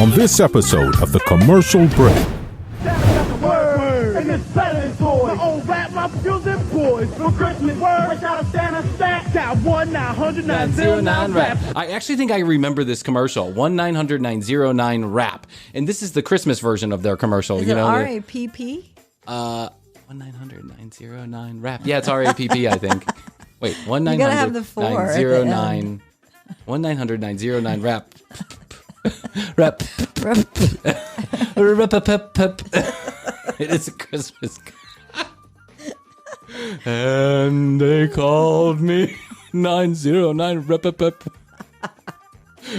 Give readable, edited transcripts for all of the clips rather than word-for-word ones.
on this episode of The Commercial Break. And it's better than toys. My old rap, my music boys. For Christmas, wish out of Santa stack. Got 1-900-909-RAP. I actually think I remember this commercial, 1-900-909-RAP. And this is the Christmas version of their commercial. Is you it know, R-A-P-P? 1-900-909-RAP. Yeah, it's R-A-P-P, I think. Wait, 1-900-909. You gotta have the 4 at the end. 1-900-909-RAP. Rap. It is a Christmas. And they called me 909 rep.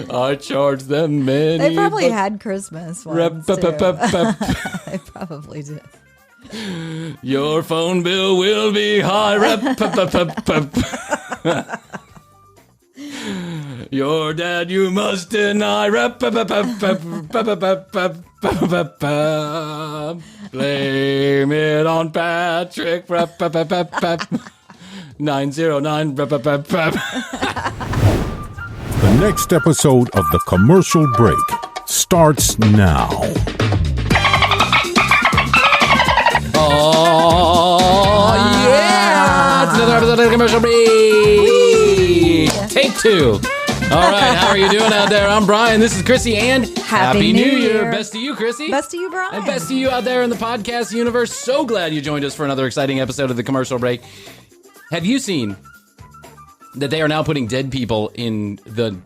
I charged them many. They probably had Christmas ones too. They probably did. Your phone bill will be high. Your dad you must deny. Blame it on Patrick. 909. The next episode of The Commercial Break starts now. Oh, yeah! It's another episode of The Commercial Break. Take 2. All right, how are you doing out there? I'm Bryan. This is Krissy, and Happy New Year. Best to you, Krissy. Best to you, Bryan. And best to you out there in the podcast universe. So glad you joined us for another exciting episode of The Commercial Break. Have you seen that they are now putting dead people in the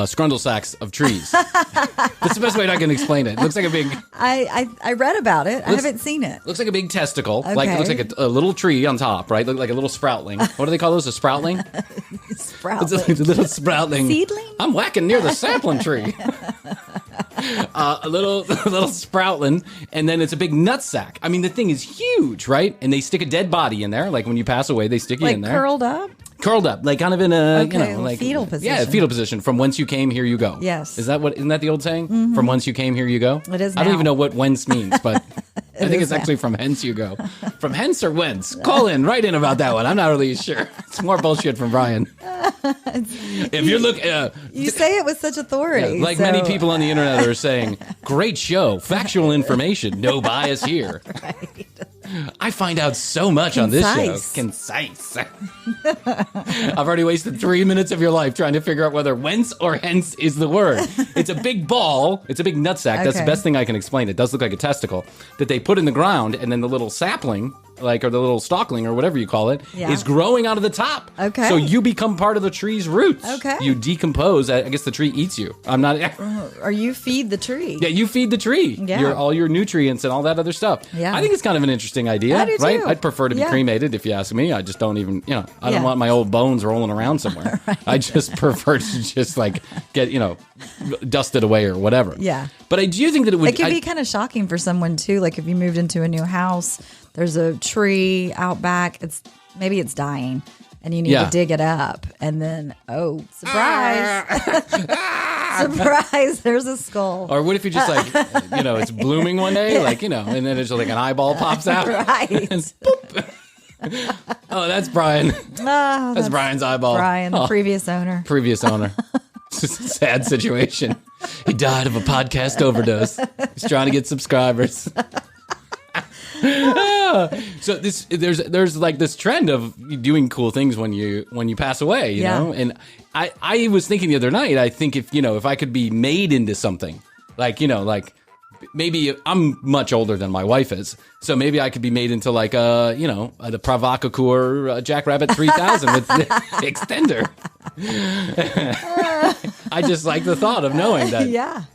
Scrundel Sacks of trees? That's the best way I can explain it. It looks like a big... I read about it. I haven't seen it. Looks like a big testicle. Okay. Like it looks like a little tree on top, right? Look like a little sproutling. What do they call those? A sproutling? Sproutling. It's a little sproutling. Seedling? I'm whacking near the sapling tree. A little sproutling, and then it's a big nutsack. I mean, the thing is huge, right? And they stick a dead body in there. Like when you pass away, they stick you in there. Curled up? Curled up, like kind of in a, Okay, like fetal position. Yeah, fetal position. From whence you came, here you go. Yes. Isn't that the old saying? Mm-hmm. From whence you came, here you go? It is I don't now. even know what whence means, but I think it's now. actually from hence you go. From hence or whence? Call in, write in about that one. I'm not really sure. It's more bullshit from Bryan. If you're looking... You say it with such authority. like many people on the internet are saying, great show, factual information, no bias here. Right. I find out so much on this show. Concise. I've already wasted 3 minutes of your life trying to figure out whether whence or hence is the word. It's a big ball. It's a big nutsack. That's the Okay. best thing I can explain. It does look like a testicle that they put in the ground, and then the little sapling, or the little stalkling, or whatever you call it, is growing out of the top. Okay. So you become part of the tree's roots. Okay. You decompose. I guess the tree eats you. I'm not... Or you feed the tree. Yeah, you feed the tree. Yeah. All your nutrients and all that other stuff. Yeah. I think it's kind of an interesting idea, I do right? too. I'd prefer to be Yeah. cremated if you ask me. I just don't even, I don't Yeah. want my old bones rolling around somewhere. Right. I just prefer to just get, dusted away or whatever. Yeah. But I do think that it would... It could be kind of shocking for someone too. Like if you moved into a new house, there's a tree out back. Maybe it's dying, and you need to dig it up, and then surprise, surprise! There's a skull. Or what if you just it's blooming one day, and then it's just like an eyeball pops out, Right. And boop. Oh, that's Bryan. That's Bryan's eyeball. Bryan, the previous owner. Previous owner. It's just a sad situation. He died of a podcast overdose. He's trying to get subscribers. So there's like this trend of doing cool things when you pass away, you know? And I was thinking the other night, I think if I could be made into something, maybe I'm much older than my wife is, so maybe I could be made into the Provocateur Jackrabbit 3000 with the extender. I just like the thought of knowing that,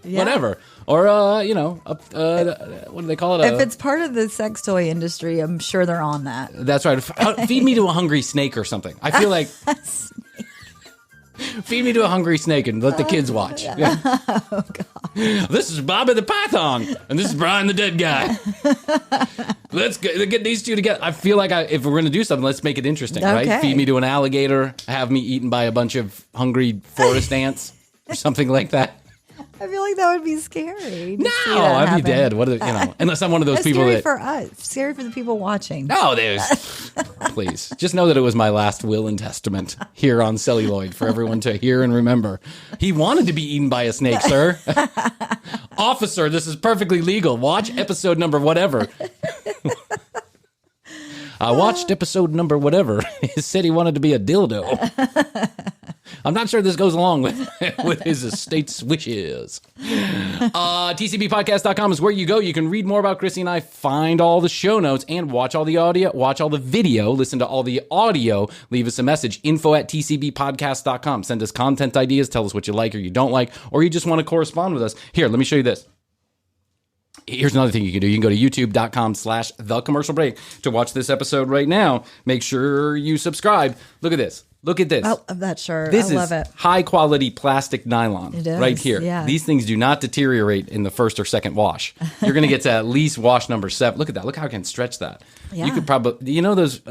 whatever. Or, what do they call it? If it's part of the sex toy industry, I'm sure they're on that. That's right. Feed me to a hungry snake or something. I feel like... Feed me to a hungry snake and let the kids watch. Yeah. Oh, God. This is Bobby the Python, and this is Bryan the Dead Guy. Let's get these two together. I feel like if we're going to do something, let's make it interesting, right? Feed me to an alligator, have me eaten by a bunch of hungry forest ants, or something like that. I feel like that would be scary. No, I'd be dead. What? Unless I'm one of those That's people scary that. for us. Scary for the people watching. No, please. Just know that it was my last will and testament here on Celluloid for everyone to hear and remember. He wanted to be eaten by a snake, sir. Officer, this is perfectly legal. Watch episode number whatever. I watched episode number whatever. He said he wanted to be a dildo. I'm not sure this goes along with his estate's wishes. TCBpodcast.com is where you go. You can read more about Krissy and I, find all the show notes, and watch all the audio, watch all the video, listen to all the audio, leave us a message, info@tcbpodcast.com. Send us content ideas, tell us what you like or you don't like, or you just want to correspond with us. Here, let me show you this. Here's another thing you can do. You can go to youtube.com/thecommercialbreak to watch this episode right now. Make sure you subscribe. Look at this. Look at this. I love that shirt. This I love it. is high quality plastic nylon. It is, right here. yeah. These things do not deteriorate in the first or second wash. You're going to get to at least wash number 7. Look at that. Look how I can stretch that. Yeah. You could probably, those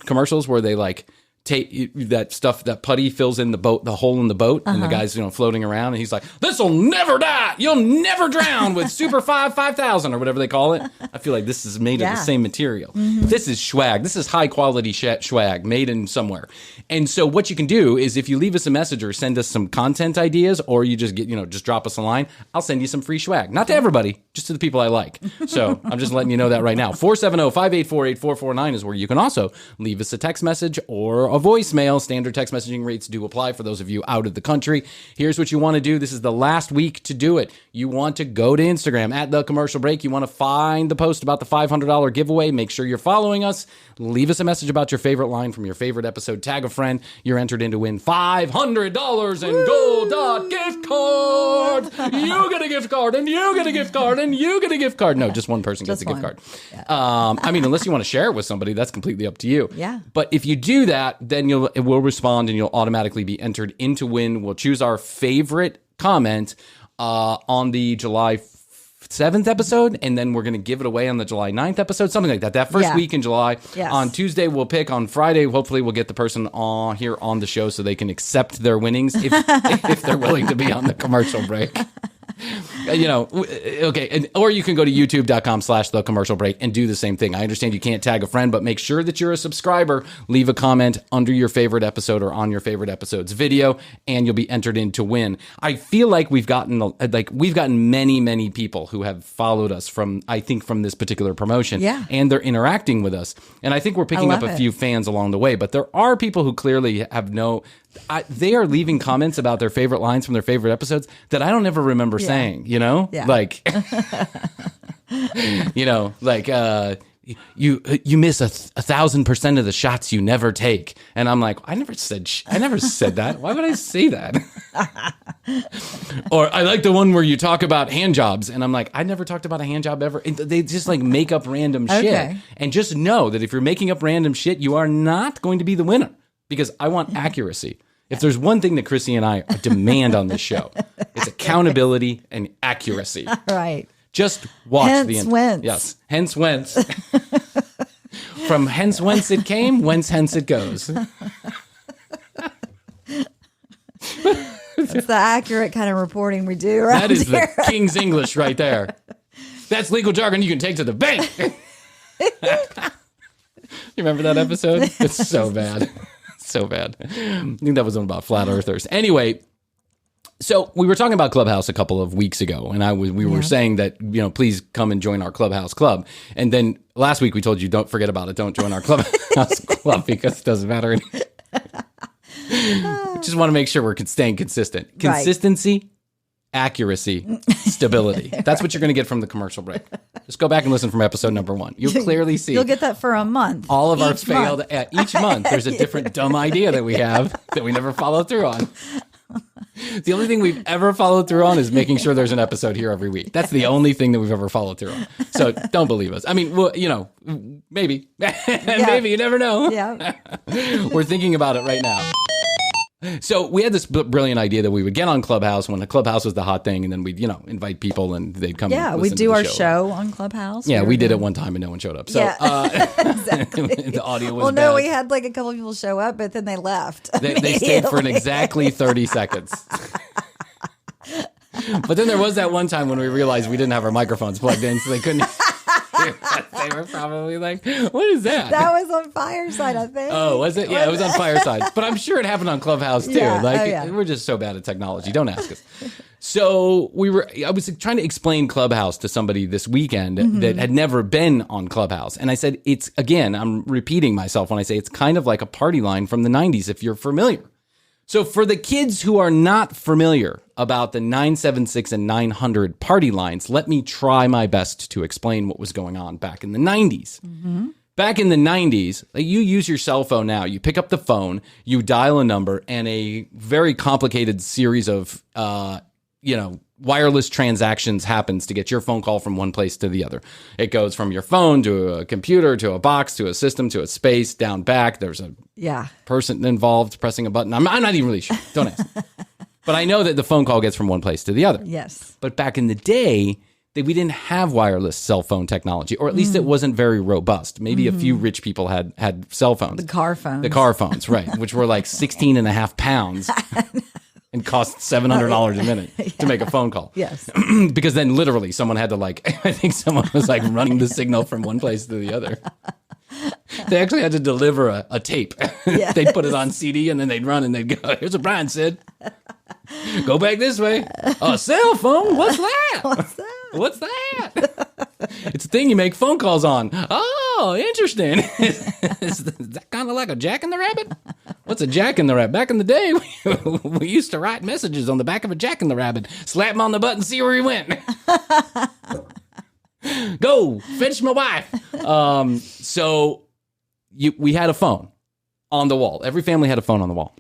commercials where they like take that stuff, that putty fills in the boat, the hole in the boat, and the guy's floating around, and he's like, "This'll never die. You'll never drown with Super 5000 or whatever they call it." I feel like this is made of the same material. This is swag. This is high quality swag made in somewhere. And so what you can do is if you leave us a message or send us some content ideas, or you just get just drop us a line, I'll send you some free swag. Not to everybody, just to the people I like. So I'm just letting you know that right now. 470-584-8449 is where you can also leave us a text message or a voicemail. Standard text messaging rates do apply for those of you out of the country. Here's what you want to do. This is the last week to do it. You want to go to Instagram at The Commercial Break. You want to find the post about the $500 giveaway. Make sure you're following us. Leave us a message about your favorite line from your favorite episode. Tag a friend. You're entered in to win $500 in Gold gift cards. You get a gift card, and you get a gift card, and you get a gift card. No, just one person gets a gift card. Yeah. Unless you want to share it with somebody, that's completely up to you. Yeah. But if you do that, then it will respond, and you'll automatically be entered into win. We'll choose our favorite comment on the July 7th episode, and then we're going to give it away on the July 9th episode, something like that. That first week in July. Yes. On Tuesday, we'll pick. On Friday, hopefully, we'll get the person on here on the show so they can accept their winnings if they're willing to be on the commercial break. Okay, or you can go to youtube.com/thecommercialbreak and do the same thing. I understand you can't tag a friend, but make sure that you're a subscriber. Leave a comment under your favorite episode or on your favorite episode's video, and you'll be entered in to win. I feel like we've gotten many, many people who have followed us from this particular promotion, and they're interacting with us, and I think we're picking up a few fans along the way. But there are people who clearly have they are leaving comments about their favorite lines from their favorite episodes that I don't ever remember saying, you miss 1,000% of the shots you never take. And I'm like, I never said that. Why would I say that? Or I like the one where you talk about hand jobs. And I'm like, I never talked about a hand job ever. And they just make up random shit. And just know that if you're making up random shit, you are not going to be the winner, because I want accuracy. If there's one thing that Krissy and I demand on this show, it's accountability and accuracy. Right. Just watch hence whence. Yes. Hence whence. From hence whence it came, whence hence it goes. That's the accurate kind of reporting we do right That is here. the King's English right there. That's legal jargon you can take to the bank. You remember that episode? It's so bad. So bad. I think that was one about flat earthers. Anyway, so we were talking about Clubhouse a couple of weeks ago, and we were saying that, please come and join our Clubhouse club. And then last week we told you, don't forget about it. Don't join our Clubhouse club because it doesn't matter. Just want to make sure we're staying consistent. Consistency, accuracy, stability. That's what you're going to get from the commercial break. Just go back and listen from episode number 1. You'll clearly see. You'll get that for a month. All of our failed. Each month, there's a different dumb idea that we have that we never follow through on. The only thing we've ever followed through on is making sure there's an episode here every week. That's the only thing that we've ever followed through on. So don't believe us. I mean, well, maybe. Maybe, you never know. Yeah. We're thinking about it right now. So we had this brilliant idea that we would get on Clubhouse when the Clubhouse was the hot thing, and then we'd, invite people and they'd come. Yeah, we'd do our show on Clubhouse. Yeah, we did it one time and no one showed up. So exactly. The audio was bad. Well, we had a couple of people show up, but then they left. They stayed for exactly 30 seconds. But then there was that one time when we realized we didn't have our microphones plugged in, so they couldn't hear us. They were probably like, what is that? That was on Fireside, I think. Oh, was it? Yeah, it was on Fireside. But I'm sure it happened on Clubhouse, too. Yeah. We're just so bad at technology. Don't ask us. So I was trying to explain Clubhouse to somebody this weekend that had never been on Clubhouse. And I said, I'm repeating myself when I say it's kind of like a party line from the 90s, if you're familiar. So for the kids who are not familiar about the 976 and 900 party lines, let me try my best to explain what was going on back in the 90s. Back in the 90s, you use your cell phone now. You pick up the phone, you dial a number, and a very complicated series of, wireless transactions happens to get your phone call from one place to the other. It goes from your phone to a computer to a box to a system to a space down back. There's a person involved pressing a button. I'm not even really sure. Don't ask. But I know that the phone call gets from one place to the other. Yes. But back in the day, we didn't have wireless cell phone technology, or at least it wasn't very robust. Maybe a few rich people had cell phones. The car phones. The car phones, right, which were like 16 and a half pounds. And cost $700 a minute to make a phone call. Yes. Because then literally someone had to I think someone was running the signal from one place to the other. They actually had to deliver a tape. Yeah. They'd put it on CD and then they'd run and they'd go, here's what Bryan said. Go back this way. A cell phone? What's that? What's that? It's a thing you make phone calls on. Oh, interesting. Is that kind of like a Jack in the Rabbit? What's a Jack in the Rabbit? Back in the day, we used to write messages on the back of a Jack in the Rabbit. Slap him on the butt and see where he went. Go, fetch my wife. We had a phone on the wall. Every family had a phone on the wall.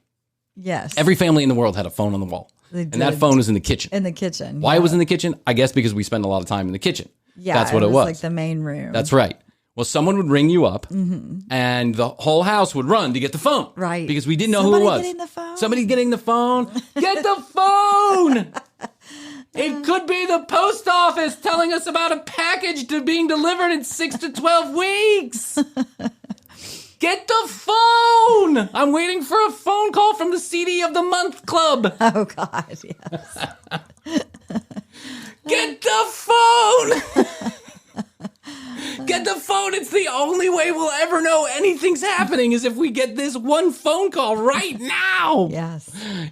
Yes. Every family in the world had a phone on the wall. And that phone was in the kitchen. In the kitchen. Why it was in the kitchen? I guess because we spend a lot of time in the kitchen. Yeah, that's what it was. Like the main room. That's right. Well, someone would ring you up, and the whole house would run to get the phone. Right. Because we didn't know who it was. Getting the phone? Somebody getting the phone. Get the phone! It could be the post office telling us about a package being delivered in 6 to 12 weeks. Get the phone! I'm waiting for a phone call from the CD of the Month Club. Oh, God, yes. Get the phone! Get the phone. It's the only way we'll ever know anything's happening is if we get this one phone call right now. Yes.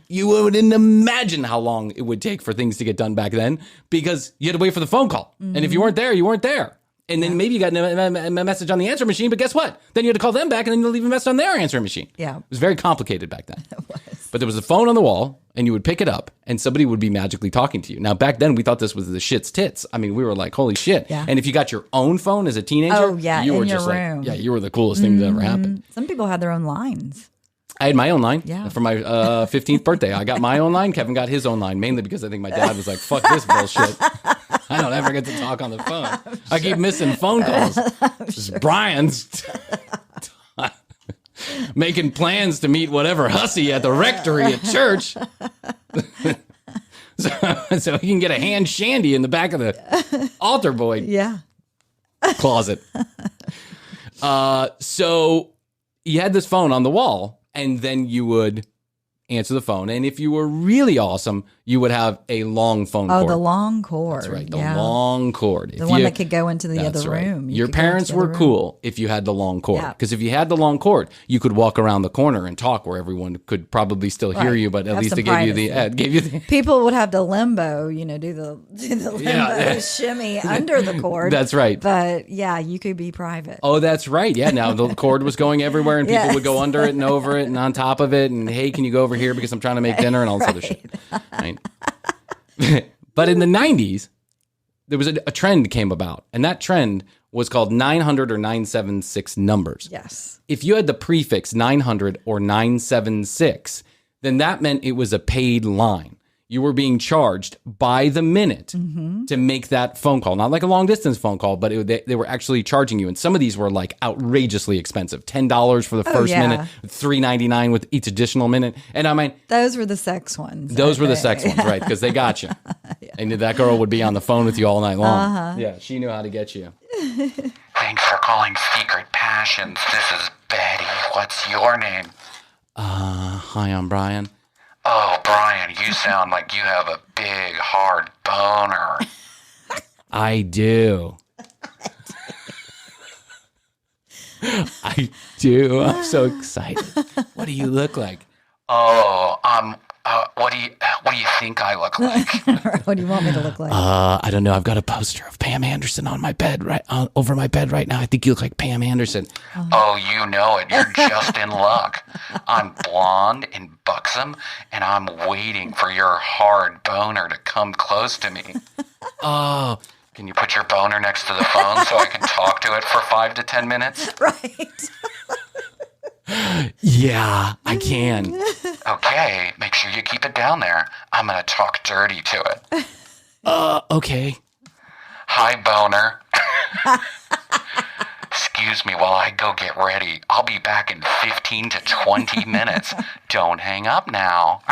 You wouldn't imagine how long it would take for things to get done back then because you had to wait for the phone call. And if you weren't there, you weren't there. And then maybe you got a message on the answer machine, but guess what? Then you had to call them back and then you leave a message on their answering machine. Yeah. It was very complicated back then. It was. But there was a phone on the wall and you would pick it up and somebody would be magically talking to you. Now, back then we thought this was the shit's tits. I mean, we were like, holy shit. Yeah. And if you got your own phone as a teenager, you were in just your room. you were the coolest thing that ever happened. Some people had their own lines. I had my own line for my 15th birthday. I got my own line. Kevin got his own line, mainly because I think my dad was like, fuck this bullshit. I don't ever get to talk on the phone. I keep missing phone calls. Brian's making plans to meet whatever hussy at the rectory at church. so he can get a hand shandy in the back of the altar boy closet. So you had this phone on the wall, and then you would answer the phone. And if you were really awesome, you would have a long phone cord. Oh, the long cord. That's right, the long cord. The one that could go into the other room. Your parents were cool if you had the long cord. Because if you had the long cord, you could walk around the corner and talk where everyone could probably still hear you, but at least it gave you the... People would have to limbo, do the limbo shimmy under the cord. That's right. But you could be private. Oh, that's right. Yeah, now the cord was going everywhere and people would go under it and over it and on top of it and, hey, can you go over here because I'm trying to make dinner and all this other shit. Right? But in the 90s, there was a trend came about, and that trend was called 900 or 976 numbers. Yes. If you had the prefix 900 or 976, then that meant it was a paid line. You were being charged by the minute to make that phone call. Not like a long distance phone call, but they were actually charging you. And some of these were like outrageously expensive. $10 for the first minute, $3.99 with each additional minute. And I mean, those were the sex ones. Those were the sex ones, right? Because they got you. And that girl would be on the phone with you all night long. Yeah, she knew how to get you. Thanks for calling Secret Passions. This is Betty. What's your name? Hi, I'm Bryan. Oh, Bryan, you sound like you have a big big, hard boner? I do. I do. I'm so excited. What do you look like? Oh, what do you think I look like? What do you want me to look like? I don't know. I've got a poster of Pam Anderson on my bed over my bed right now. I think you look like Pam Anderson. Oh, you know it. You're just in luck. I'm blonde and buxom, and I'm waiting for your hard boner to come close to me. Oh, Can you put your boner next to the phone so I can talk to it for 5 to 10 minutes? Right. yeah, I can. Okay, make sure you keep it down there. I'm going to talk dirty to it. Okay. Hi, boner. Excuse me while I go get ready. I'll be back in 15 to 20 minutes. Don't hang up now.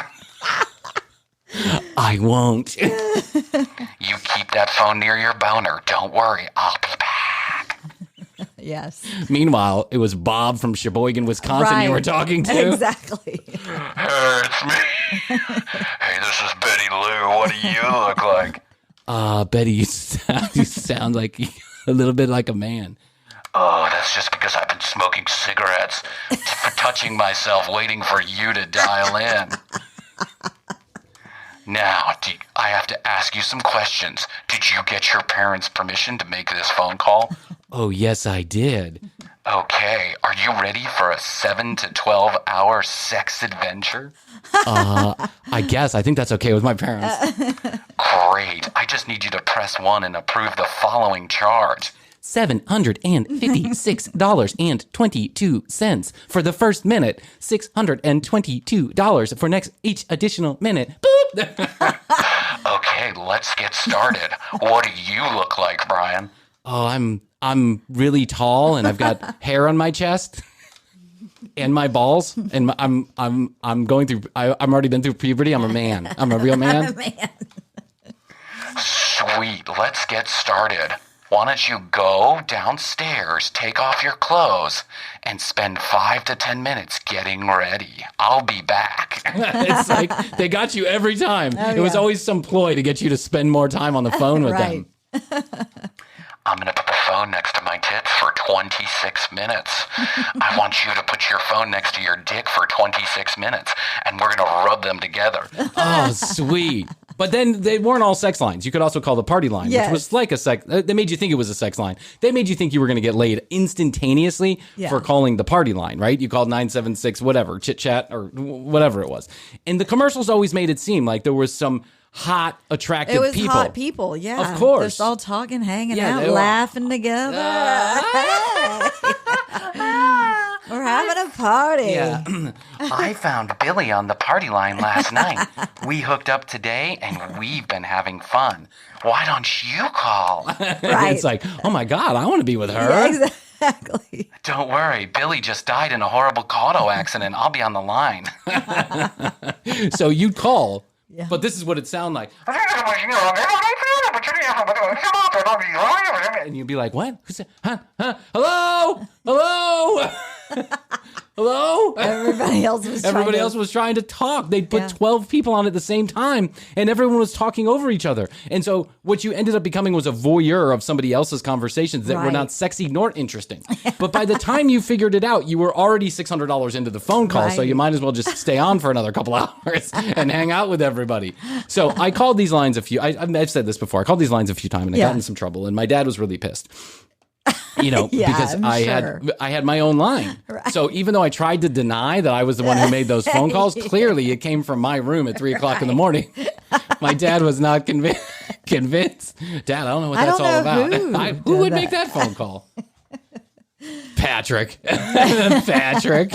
I won't. You keep that phone near your boner. Don't worry, I'll be back. Yes. Meanwhile, it was Bob from Sheboygan, Wisconsin you were talking to. Exactly. Hey, it's me. Hey, this is Betty Lou. What do you look like? Betty, you sound like a little bit like a man. Oh, that's just because I've been smoking cigarettes, touching myself, waiting for you to dial in. Now, I have to ask you some questions. Did you get your parents' permission to make this phone call? Oh, yes, I did. Okay, are you ready for a 7 to 12 hour sex adventure? I guess. I think that's okay with my parents. Great. I just need you to press 1 and approve the following charge. $756.22 for the first minute. $622 for each additional minute. Boop. Okay, let's get started. What do you look like, Bryan? Oh, I'm really tall and I've got hair on my chest and my balls and I'm already been through puberty. I'm a man. I'm a real man. I'm a man. Sweet, let's get started. Why don't you go downstairs, take off your clothes, and spend 5 to 10 minutes getting ready. I'll be back. It's like they got you every time. It was always some ploy to get you to spend more time on the phone with them. I'm going to put the phone next to my tits for 26 minutes. I want you to put your phone next to your dick for 26 minutes, and we're going to rub them together. Oh, sweet. But then they weren't all sex lines. You could also call the party line, which was like a sex. They made you think it was a sex line. They made you think you were going to get laid instantaneously for calling the party line, right? You called 976, whatever, chit chat or whatever it was. And the commercials always made it seem like there was some hot, attractive people. It was hot people, yeah. Of course. They're just all talking, hanging Yeah, out, they were- laughing together. We're having a party. Yeah. I found Billy on the party line last night. We hooked up today, and we've been having fun. Why don't you call? Right. It's like, oh my God, I want to be with her. Yeah, exactly. Don't worry, Billy just died in a horrible auto accident. I'll be on the line. So you'd call, but this is what it sounded like. And you'd be like, what? Who's that? Huh? Hello? Hello? Hello? Everybody else was trying to talk. They put 12 people on at the same time, and everyone was talking over each other. And so what you ended up becoming was a voyeur of somebody else's conversations that were not sexy nor interesting. But by the time you figured it out, you were already $600 into the phone call, so you might as well just stay on for another couple hours and hang out with everybody. So I called these lines a few. I've said this before. I called these lines a few times, and I got in some trouble, and my dad was really pissed. Because I had my own line. Right. So even though I tried to deny that I was the one who made those phone calls, clearly it came from my room at 3:00 in the morning. My dad was not convinced. Dad, I don't know what that's all about. Who would make that phone call? Patrick. Patrick.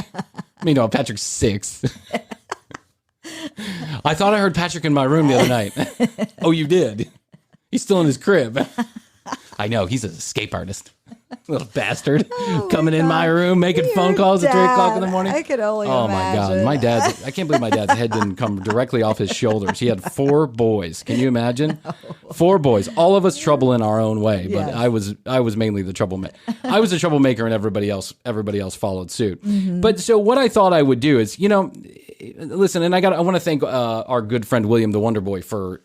Patrick's 6. I thought I heard Patrick in my room the other night. Oh, you did? He's still in his crib. I know, he's an escape artist. Little bastard. Coming in my room, making phone calls at 3:00 in the morning. I could only imagine. My God. I can't believe my dad's head didn't come directly off his shoulders. He had 4 boys. Can you imagine? 4 boys. All of us trouble in our own way, but I was mainly the troublemaker. I was the troublemaker and everybody else followed suit. Mm-hmm. But so what I thought I would do is, listen, and I want to thank our good friend William the Wonder Boy for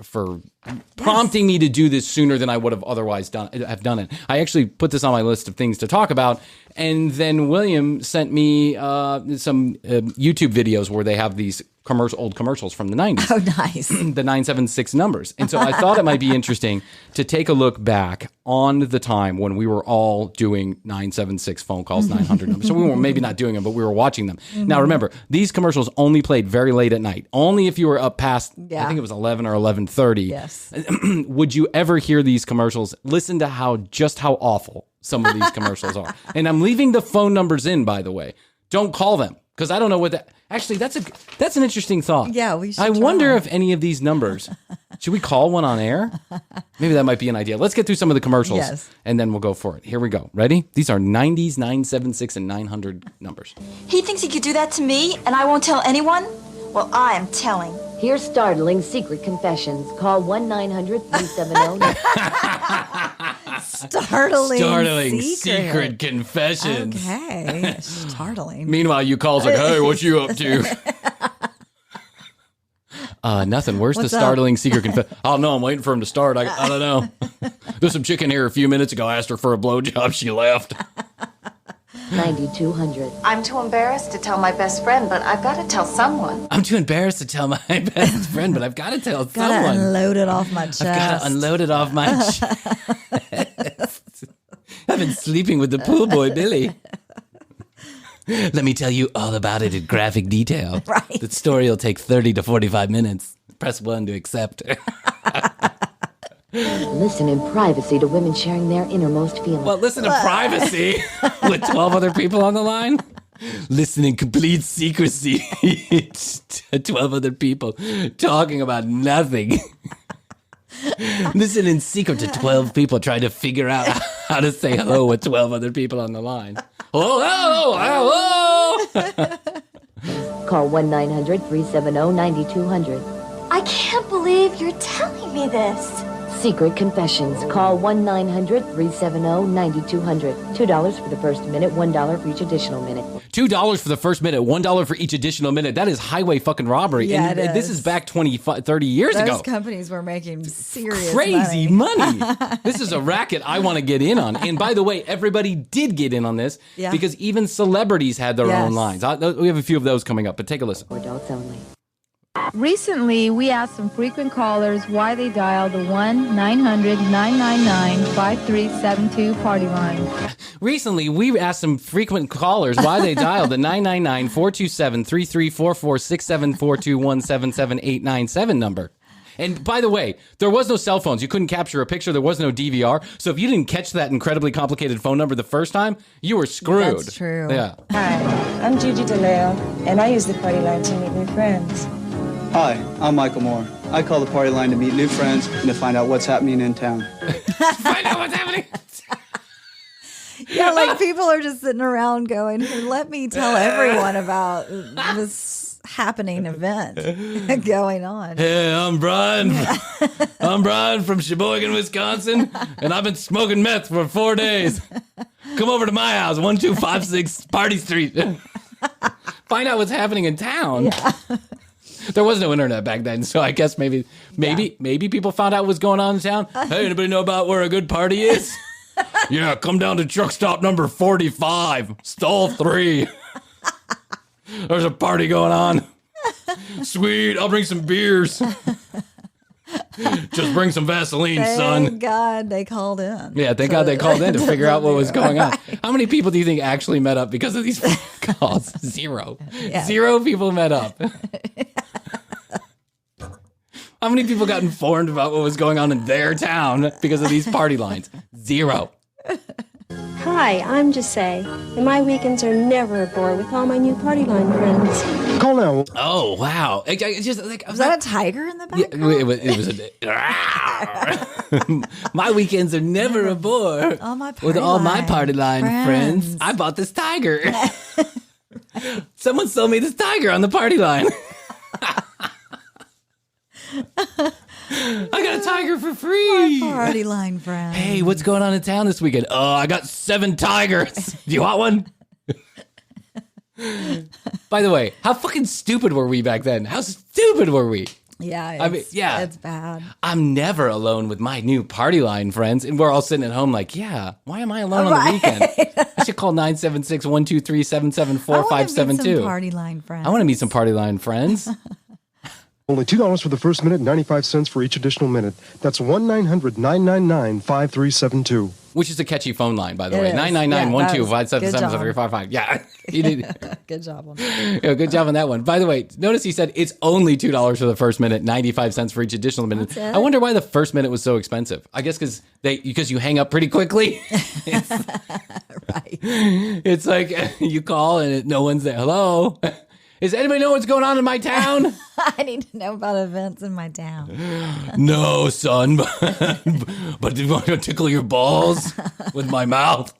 prompting me to do this sooner than I would have otherwise done it. I actually put this on my list of things to talk about, and then William sent me some YouTube videos where they have these old commercials from the 90s. Oh, nice. The 976 numbers. And so I thought it might be interesting to take a look back on the time when we were all doing 976 phone calls, 900 numbers. So we were maybe not doing them, but we were watching them. Now, remember, these commercials only played very late at night. Only if you were up past, I think it was 11 or 11:30. Yes. Would you ever hear these commercials? Listen to how awful some of these commercials are. And I'm leaving the phone numbers in, by the way. Don't call them, because I don't know what that... Actually, that's an interesting thought. Yeah, we should I wonder if any of these numbers... Should we call one on air? Maybe that might be an idea. Let's get through some of the commercials, and then we'll go for it. Here we go. Ready? These are 90s, 976, and 900 numbers. He thinks he could do that to me, and I won't tell anyone? Well, I am telling. Here's startling secret confessions. Call 1-900-370. Startling secret confessions. Okay. Startling. Meanwhile, you call's like, hey, what you up to? Nothing. Where's the startling secret confession? Oh, no, I'm waiting for him to start. I don't know. There's some chicken here a few minutes ago. I asked her for a blowjob. She left. 9200. I'm too embarrassed to tell my best friend, but I've got to tell someone. I'm too embarrassed to tell my best friend, but I've got to tell someone. Gotta unload it off my chest. I've got to unload it off my chest. I've been sleeping with the pool boy, Billy. Let me tell you all about it in graphic detail. Right. The story will take 30 to 45 minutes. Press 1 to accept. Listen in privacy to women sharing their innermost feelings. Well, listen to privacy with 12 other people on the line. Listen in complete secrecy to 12 other people talking about nothing. Listen in secret to 12 people trying to figure out how to say hello with 12 other people on the line. Hello, hello. Call 1-900-370-9200. I can't believe you're telling me this. Secret confessions. Call 1-900-370-9200. $2 for the first minute, $1 for each additional minute. $2 for the first minute, $1 for each additional minute. That is highway fucking robbery. Yeah, and it is. This is back 30 years ago. Those companies were making serious crazy money. This is a racket I want to get in on. And by the way, everybody did get in on this because even celebrities had their own lines. We have a few of those coming up, but take a listen. For adults only. Recently, we asked some frequent callers why they dialed the 1-900-999-5372 party line. Recently, we asked some frequent callers why they dialed the 999-427-3344-6742-177-897 number. And by the way, there was no cell phones. You couldn't capture a picture. There was no DVR. So if you didn't catch that incredibly complicated phone number the first time, you were screwed. That's true. Yeah. Hi, I'm Gigi DeLeo, and I use the party line to meet new friends. Hi, I'm Michael Moore. I call the party line to meet new friends and to find out what's happening in town. Find out what's happening. Yeah, like people are just sitting around going, "Hey, let me tell everyone about this happening event going on." Hey, I'm Brian. I'm Brian from Sheboygan, Wisconsin, and I've been smoking meth for 4 days. Come over to my house, 1256 Party Street. Find out what's happening in town. Yeah. There was no internet back then, so I guess maybe people found out what's going on in town. Hey, anybody know about where a good party is? Yeah, come down to truck stop number 45, stall 3. There's a party going on. Sweet, I'll bring some beers. Just bring some Vaseline, son. Thank God they called in. Yeah, thank God they called in to figure out what was going on. How many people do you think actually met up because of these calls? Zero. Yeah. 0 people met up. How many people got informed about what was going on in their town because of these party lines? 0. Hi, I'm Jose, and my weekends are never a bore with all my new party line friends. Cleo. Oh, wow. Was that a tiger in the background? Yeah, it was my weekends are never a bore with all my party line friends. I bought this tiger. Someone sold me this tiger on the party line. I got a tiger for free. My party line friend. Hey, what's going on in town this weekend? Oh, I got 7 tigers. Do you want one? By the way, how fucking stupid were we back then? How stupid were we? Yeah, it's bad. I'm never alone with my new party line friends, and we're all sitting at home like, yeah, why am I alone on the weekend? I should call 976-123-774-572. Party line friends. I want to meet some party line friends. Only $2 for the first minute, 95 cents for each additional minute. That's 1-900-999-5372. Which is a catchy phone line, by the way. 999-125-777-355. Yeah. You did. Good job on that. Yeah, good job on that one. By the way, notice he said it's only $2 for the first minute, 95 cents for each additional minute. I wonder why the first minute was so expensive. I guess because you hang up pretty quickly. Right. It's like you call and no one's there. Hello? Does anybody know what's going on in my town? I need to know about events in my town. No, son. But do you want to tickle your balls with my mouth?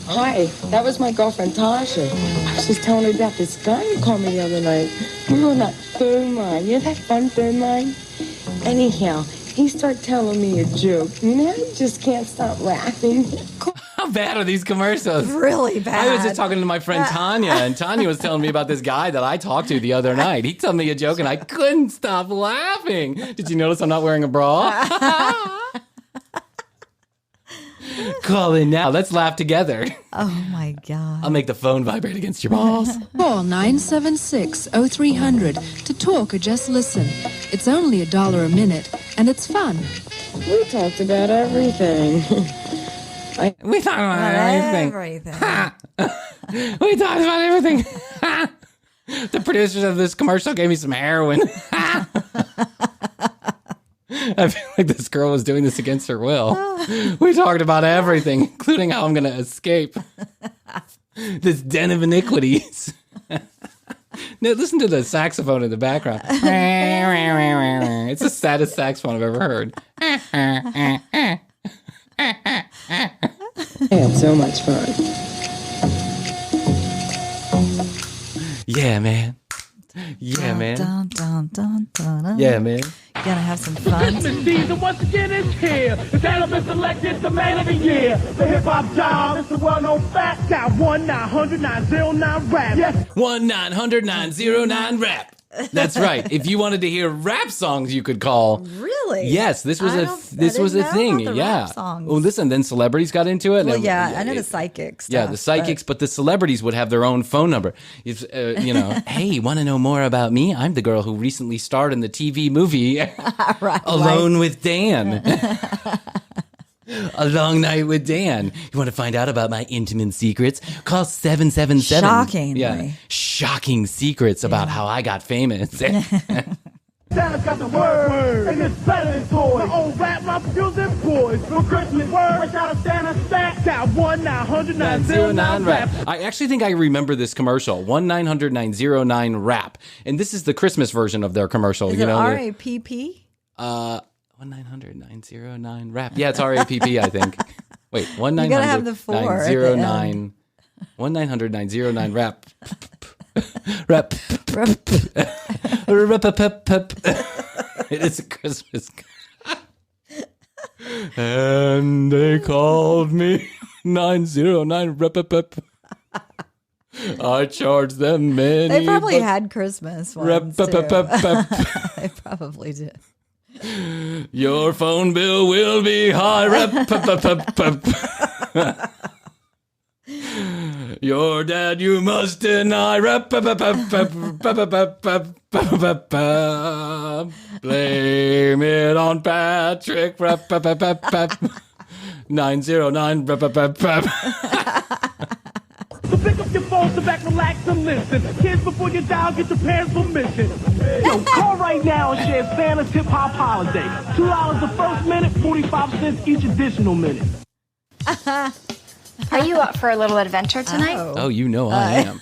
Hi, that was my girlfriend Tasha. I was just telling her about this guy who called me the other night. We were on that phone line. You know that fun phone line? Anyhow, he started telling me a joke. You know, I just can't stop laughing. How bad are these commercials? Really bad. I was just talking to my friend Tanya, and Tanya was telling me about this guy that I talked to the other night. He told me a joke, and I couldn't stop laughing. Did you notice I'm not wearing a bra? Call in now. Let's laugh together. Oh, my God. I'll make the phone vibrate against your balls. Call 976-0300 to talk or just listen. It's only $1 a minute, and it's fun. We talked about everything. We talked about everything. We talked about everything. The producers of this commercial gave me some heroin. I feel like this girl was doing this against her will. We talked about everything, including how I'm going to escape this den of iniquities. Now, listen to the saxophone in the background. It's the saddest saxophone I've ever heard. I had so much fun. Yeah, man. Yeah, man. Dun, dun, dun, dun, dun. Yeah, man. You're gonna have some fun. Christmas season once again is here. The element selected the man of the year. The hip hop job is the well-known fact. Got 1-900-909-RAP. Yes. 1-900-909-RAP. That's right. If you wanted to hear rap songs, you could call. Really? Yes, this was a thing. Yeah. Oh, listen. Then celebrities got into it. Well, I know the psychics. Yeah, the psychics, but the celebrities would have their own phone number. Hey, want to know more about me? I'm the girl who recently starred in the TV movie Alone with Dan. A Long Night with Dan. You want to find out about my intimate secrets? Call 777. Shocking. Yeah. Shocking secrets about how I got famous. Santa's got the word, and it's better than toys. My old rap, my music boys. For Christmas, word, out of Santa's stack. Got 1-900-909-RAP. I actually think I remember this commercial, 1-900-909-RAP. And this is the Christmas version of their commercial. Is it R-A-P-P? 1-900-909-RAP. Yeah, it's R-A-P-P, I think. Wait, 1-900-909. You gotta have the 4 1-900-909-RAP. Rap. It is a Christmas. And they called me 909 rap. I charged them many. They probably had Christmas ones too. They probably did. Your phone bill will be high. Your dad you must deny. Blame it on Patrick. 909. So pick up your phone, sit back, relax, and listen. Kids, before you dial, get your parents' permission. Yo, call right now and share Santa's Hip Hop Holiday. $2 the first minute, 45 cents each additional minute. Are you up for a little adventure tonight? Oh, you know I am.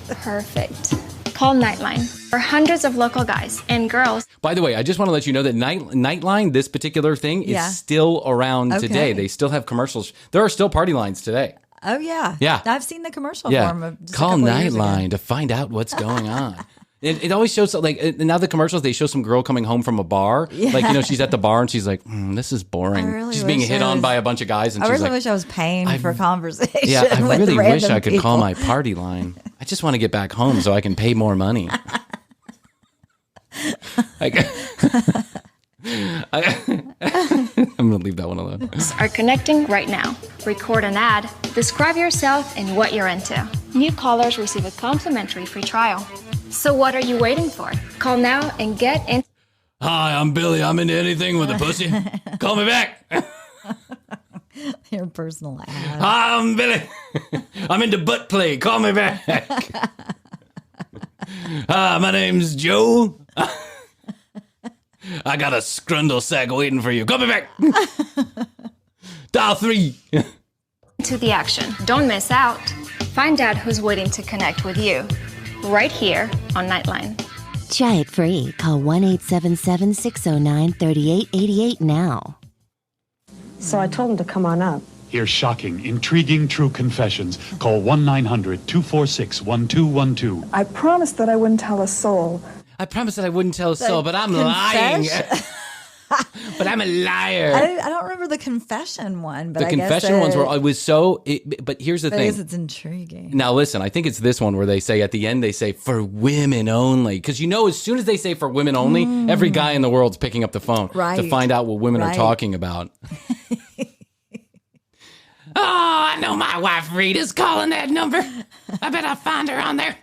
Perfect. Call Nightline for hundreds of local guys and girls. By the way, I just want to let you know that Nightline, this particular thing, is still around today. They still have commercials. There are still party lines today. Oh, yeah. Yeah. I've seen the commercial form of just Call a couple of years ago. Nightline to find out what's going on. It always shows like now the commercials, they show some girl coming home from a bar. Yeah. Like, she's at the bar and she's like, this is boring. Really she's being hit on by a bunch of guys. And I she's really like, wish I was paying for conversation. Yeah, I with really wish I could people. call my party line. I just want to get back home so I can pay more money. I'm going to leave that one alone. Are connecting right now. Record an ad. Describe yourself and what you're into. New callers receive a complimentary free trial. So what are you waiting for? Call now and get in. Hi, I'm Billy. I'm into anything with a pussy. Call me back. Your personal ad. Hi, I'm Billy. I'm into butt play. Call me back. Hi, my name's Joe. I got a Scrundel Sack waiting for you. Call me back. Dial 3. To the action. Don't miss out. Find out who's waiting to connect with you. Right here on Nightline. Try it free. Call 1-877-609-3888 now. So I told him to come on up. Hear shocking, intriguing, true confessions. Call 1-900-246-1212. I promised that I wouldn't tell a soul. I promised that I wouldn't tell a soul, but I'm lying. But I'm a liar. I don't remember the confession one, but the confession ones were, it was so, but here's the thing. I guess it's intriguing. Now listen, I think it's this one where they say at the end, they say for women only. Because as soon as they say for women only, every guy in the world's picking up the phone to find out what women are talking about. Oh, I know my wife Rita's calling that number. I bet I'll find her on there.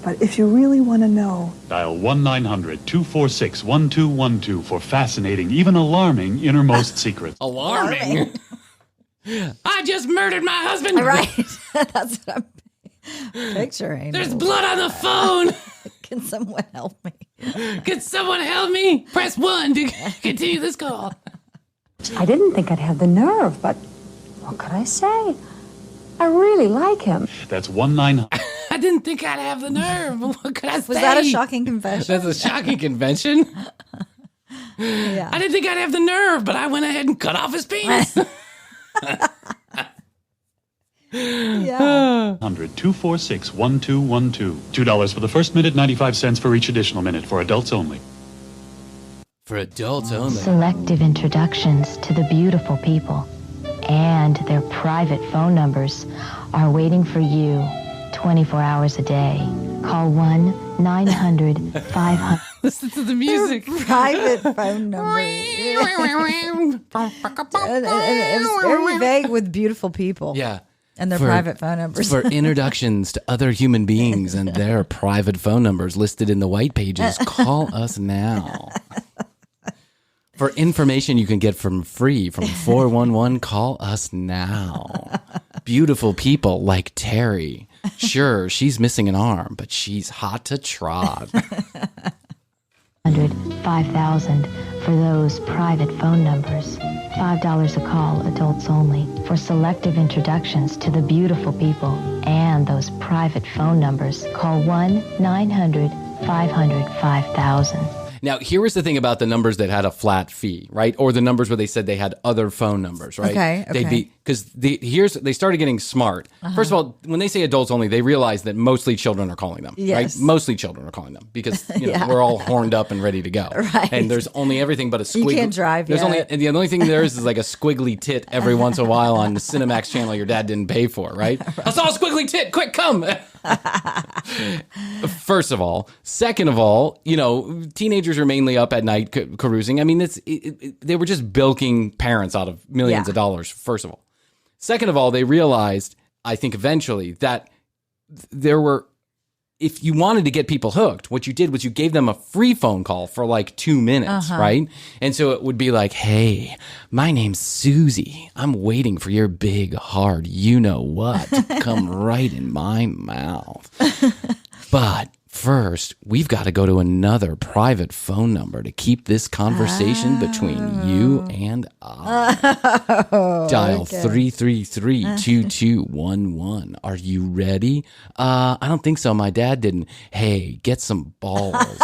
But if you really want to know, dial 1-900-246-1212 for fascinating, even alarming innermost secrets. Alarming? I just murdered my husband. Right. That's what I'm picturing. There's blood on the phone. Can someone help me? Can someone help me? Press 1 to continue this call. I didn't think I'd have the nerve, but what could I say? I really like him. That's 1-900. I didn't think I'd have the nerve. What could I say? Was that a shocking confession? That's a shocking confession? Yeah. I didn't think I'd have the nerve, but I went ahead and cut off his penis. Yeah. 1-246-1212. $2 for the first minute, 95 cents for each additional minute for adults only. For adults only. Selective introductions to the beautiful people and their private phone numbers are waiting for you 24 hours a day. Call 1-900-500. Listen to the music. Private phone number. It's very vague with beautiful people. Yeah. And their private phone numbers. For introductions to other human beings and their private phone numbers listed in the white pages, call us now. For information you can get from 411, call us now. Beautiful people like Terry. Sure, she's missing an arm, but she's hot to trot. 5,000 for those private phone numbers. $5 a call, adults only. For selective introductions to the beautiful people and those private phone numbers, call 1-900-500-5000. Now, here was the thing about the numbers that had a flat fee, right? Or the numbers where they said they had other phone numbers, right? Okay. They'd be, because they started getting smart. First of all, when they say adults only, they realize that mostly children are calling them, Yes. right? Mostly children are calling them because we're all horned up and ready to go. Right. And there's only everything but a squiggly. You can't drive There's yet. and the only thing there is like a squiggly tit every once in a while on the Cinemax channel your dad didn't pay for, right? I saw a squiggly tit. Quick, come. First of all. Second of all, teenagers are mainly up at night carousing. I mean, they were just bilking parents out of millions of dollars, first of all. Second of all, they realized, I think eventually, that if you wanted to get people hooked, what you did was you gave them a free phone call for like 2 minutes, right? And so it would be like, hey, my name's Susie. I'm waiting for your big, hard you-know-what to come right in my mouth. But first, we've got to go to another private phone number to keep this conversation between you and I. Dial 333-2211. Are you ready? I don't think so. My dad didn't. Hey, get some balls.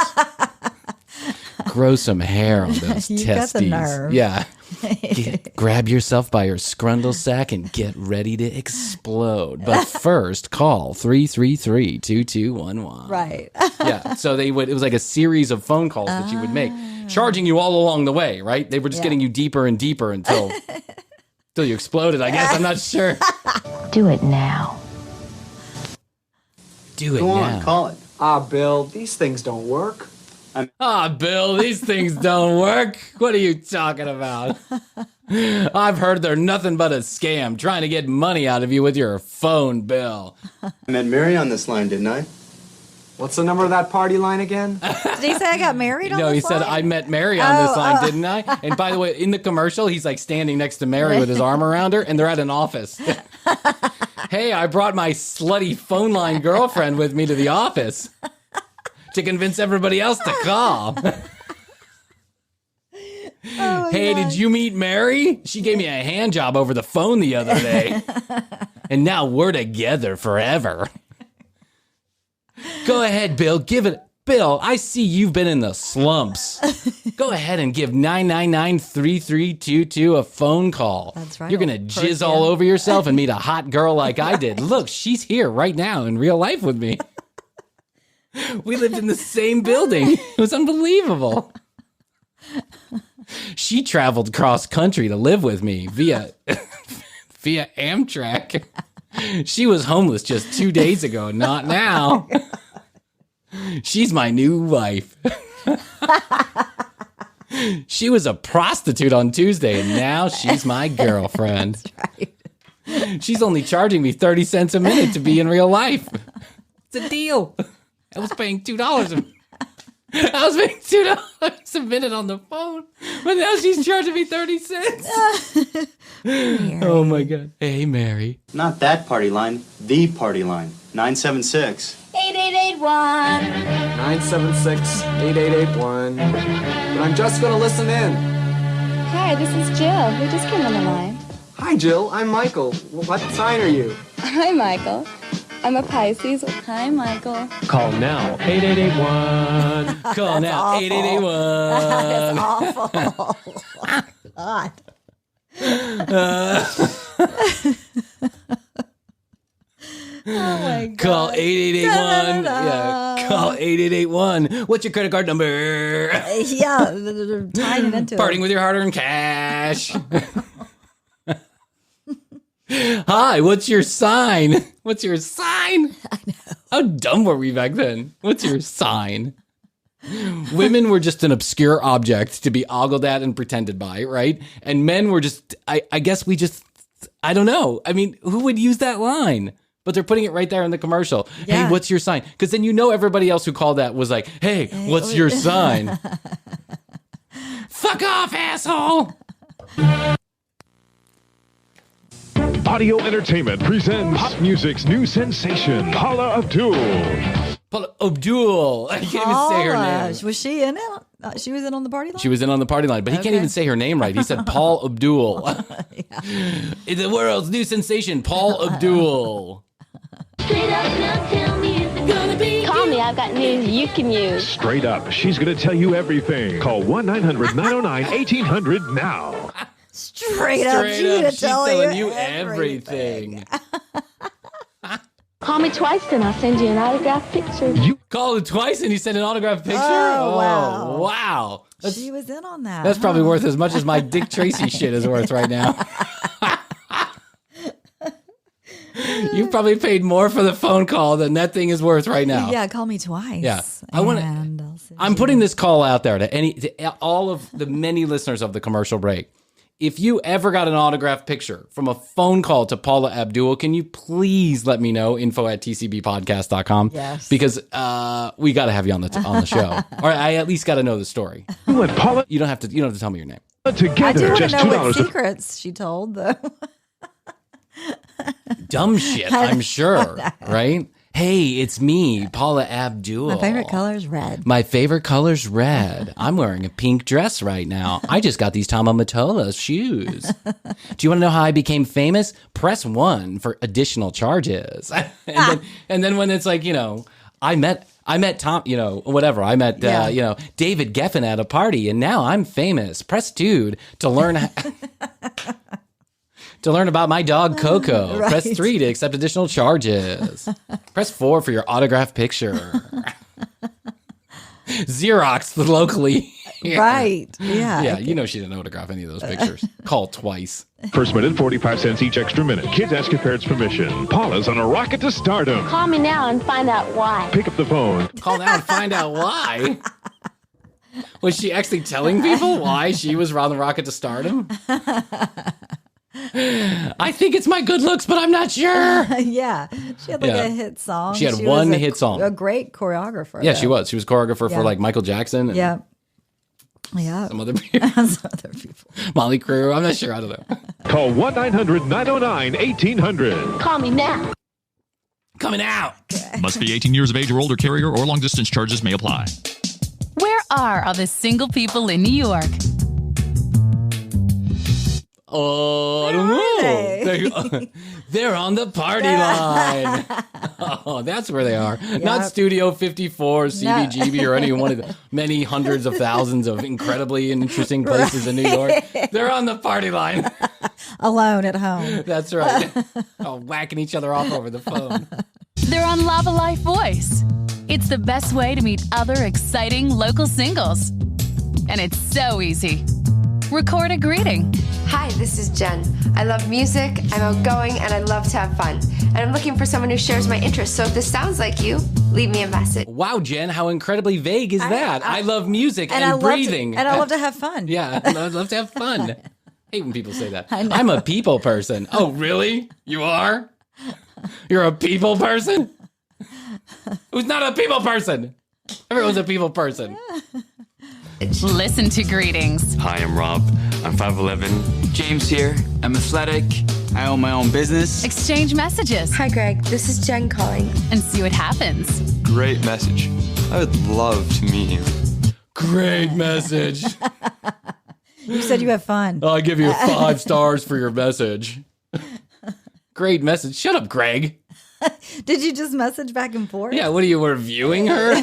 Grow some hair on those testes. You got the nerve. Yeah. Grab yourself by your scrundle sack and get ready to explode. But first, call 333-2211. Right. Yeah. So it was like a series of phone calls that you would make, charging you all along the way, right? They were just getting you deeper and deeper until you exploded, I guess. I'm not sure. Do it now. Do it Go now. on, call it. Bill, these things don't work. Bill, these things don't work. What are you talking about? I've heard they're nothing but a scam, trying to get money out of you with your phone bill. I met Mary on this line, didn't I? What's the number of that party line again? Did he say I got married on No, this he said, line? I met Mary on this line, didn't I? And by the way, in the commercial, he's like standing next to Mary with his arm around her, and they're at an office. Hey, I brought my slutty phone line girlfriend with me to the office to convince everybody else to call. Hey, did you meet Mary? She gave me a hand job over the phone the other day. And now we're together forever. Go ahead, Bill. Give it. Bill, I see you've been in the slumps. Go ahead and give 999-3322 a phone call. That's right. You're going to jizz all over yourself and meet a hot girl like I did. Look, she's here right now in real life with me. We lived in the same building. It was unbelievable. She traveled cross country to live with me via Amtrak. She was homeless just 2 days ago, not now. She's my new wife. She was a prostitute on Tuesday, and now she's my girlfriend. That's right. She's only charging me 30 cents a minute to be in real life. It's a deal. I was paying $2. I was paying $2 a minute on the phone, but now she's charging me 30 cents. Oh my God. Hey, Mary. Not that party line, the party line. 976. 8881. 976-8881. But I'm just going to listen in. Hi, this is Jill. We just came on the line. Hi, Jill. I'm Michael. What sign are you? Hi, Michael. I'm a Pisces. Hi, Michael. Call now, 8881. Call now, 8881. That's awful. God. Oh my God. Call 8881. Yeah, call 8881. What's your credit card number? Yeah, they're tying it into Parting it. with your hard-earned cash. Hi, what's your sign? What's your sign? I know. How dumb were we back then? What's your sign? Women were just an obscure object to be ogled at and pretended by, right? And men were just, I guess we just, I don't know. I mean, who would use that line? But they're putting it right there in the commercial. Yeah. Hey, what's your sign? Because then you know everybody else who called that was like, hey, what's your sign? Fuck off, asshole! Audio Entertainment presents pop music's new sensation, Paula Abdul. Paula Abdul. I can't even say her name. Was she in it? She was in on the party line? She was in on the party line, but he can't even say her name right. He said Paul Abdul. The world's new sensation, Paul Abdul. Call me. I've got news you can use. Straight up, she's going to tell you everything. Call 1-900-909-1800 now. Straight up, she's telling you everything. Call me twice and I'll send you an autographed picture. You call it twice and you send an autographed picture? Oh, wow. Wow. She was in on that. That's probably worth as much as my Dick Tracy shit is worth right now. You've probably paid more for the phone call than that thing is worth right now. Yeah, call me twice. Yeah. I'm putting this call out there to all of the many listeners of the commercial break. If you ever got an autographed picture from a phone call to Paula Abdul, can you please let me know? info@tcbpodcast.com. Yes. Because we got to have you on the show. Or I at least got to know the story. Paula, you don't have to tell me your name. Together, I do want to just know what $2. secrets she told, though. Dumb shit, I'm sure. Right? Hey, it's me, Paula Abdul. My favorite color is red. My favorite color's red. I'm wearing a pink dress right now. I just got these Tama Mottola shoes. Do you want to know how I became famous? Press 1 for additional charges. And then when it's like, I met Tom, whatever. I met, David Geffen at a party, and now I'm famous. Press 2 to learn about my dog Coco. Right. Press 3 to accept additional charges. Press 4 for your autographed picture. Xerox locally. Right. Yeah. Yeah, she didn't autograph any of those pictures. Call twice. First minute, 45 cents each extra minute. Kids ask your parents' permission. Paula's on a rocket to stardom. Call me now and find out why. Pick up the phone. Call now and find out why. Was she actually telling people why she was on the rocket to stardom? I think it's my good looks, but I'm not sure. Yeah. She had a hit song. She had one hit song. A great choreographer. Yeah, she was. She was choreographer for Michael Jackson. And Yeah. Some other people. Molly Crew. I'm not sure. I don't know. Call 1-900-909-1800. Call me now. Coming out. Must be 18 years of age or older. Carrier or long distance charges may apply. Where are all the single people in New York? Oh, I don't know. They're on the party line. Oh, that's where they are. Yep. Not Studio 54, CBGB, or any one of the many hundreds of thousands of incredibly interesting places in New York. They're on the party line. Alone at home. That's right. All whacking each other off over the phone. They're on Lavalife Voice. It's the best way to meet other exciting local singles. And it's so easy. Record a greeting. Hi, this is Jen. I love music, I'm outgoing, and I love to have fun. And I'm looking for someone who shares my interests, so if this sounds like you, leave me a message. Wow, Jen, how incredibly vague is that? I love music and breathing. I love to have fun. Yeah, I love to have fun. I hate when people say that. I'm a people person. Oh, really? You are? You're a people person? Who's not a people person? Everyone's a people person. Listen to greetings. Hi, I'm Rob. I'm 5'11". James here. I'm athletic. I own my own business. Exchange messages. Hi, Greg. This is Jen calling. And see what happens. Great message. I would love to meet you. Great message. You said you have fun. I'll give you 5 stars for your message. Great message. Shut up, Greg. Did you just message back and forth? Yeah, what are you reviewing her?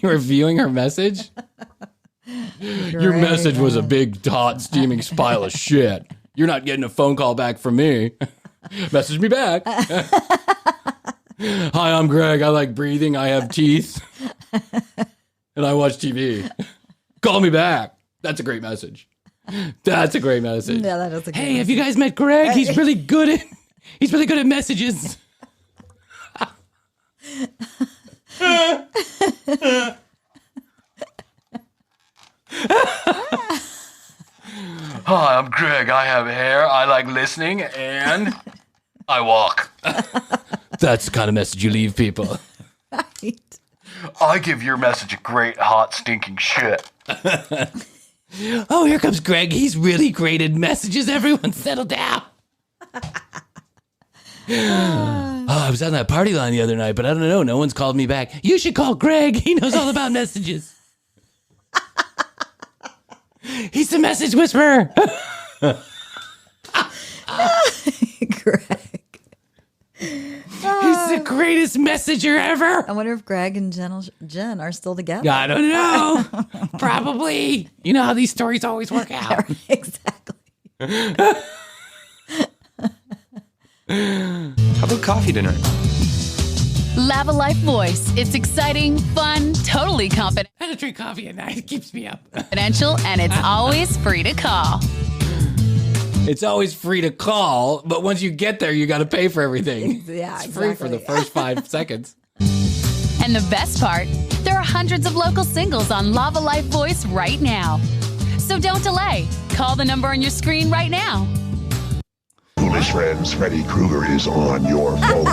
You reviewing her message? Your message was a big, hot, steaming pile of shit. You're not getting a phone call back from me. Message me back. Hi, I'm Greg. I like breathing. I have teeth. And I watch TV. Call me back. That's a great message. That's a great message. Yeah, that is a great Hey, message. have you guys met Greg? He's really good at messages. Hi, I'm Greg. I have hair. I like listening, and I walk. That's the kind of message you leave people. Right. I give your message a great, hot, stinking shit. Oh, here comes Greg. He's really great at messages. Everyone settle down. I was on that party line the other night, but I don't know. No one's called me back. You should call Greg. He knows all about messages. He's the message whisperer. Greg. He's the greatest messenger ever. I wonder if Greg and Jen are still together. I don't know. Probably. You know how these stories always work out. Exactly. How about coffee tonight? Lavalife Voice. It's exciting, fun, totally confidential. I don't drink coffee at night. It keeps me up. And it's always free to call. It's always free to call, but once you get there, you got to pay for everything. Yeah, it's free for the first 5 seconds. And the best part, there are hundreds of local singles on Lavalife Voice right now. So don't delay. Call the number on your screen right now. Foolish friends, Freddy Krueger is on your phone.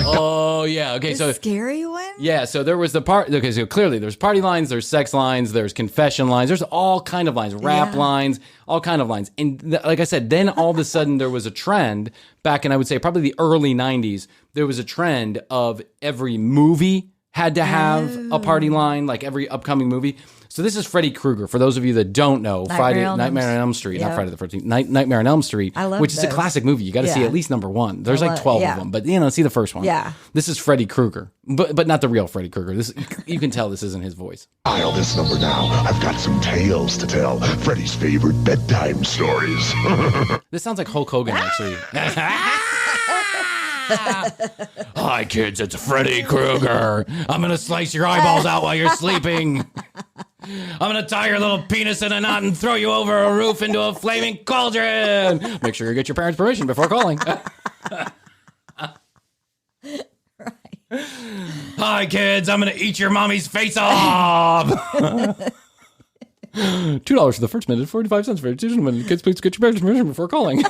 Oh, yeah. Okay, The so scary one? yeah, so there was the part. Okay, so clearly there's party lines, there's sex lines, there's confession lines, there's all kind of lines, rap lines, all kind of lines. And like I said, then all of a sudden there was a trend back in, I would say, probably the early 90s. There was a trend of every movie had to have a party line, like every upcoming movie. So this is Freddy Krueger. For those of you that don't know, Nightmare on Elm Street, not Friday the 13th, Nightmare on Elm Street, which is a classic movie. You got to see at least number one. There's like 12 of them, but see the first one. Yeah. This is Freddy Krueger, but not the real Freddy Krueger. This you can tell this isn't his voice. Dial this number now. I've got some tales to tell. Freddy's favorite bedtime stories. This sounds like Hulk Hogan, actually. Hi, kids. It's Freddy Krueger. I'm going to slice your eyeballs out while you're sleeping. I'm going to tie your little penis in a knot and throw you over a roof into a flaming cauldron. Make sure you get your parents' permission before calling. Hi, kids. I'm going to eat your mommy's face off. $2 for the first minute, 45 cents for the additional minute. Kids, please get your parents' permission before calling.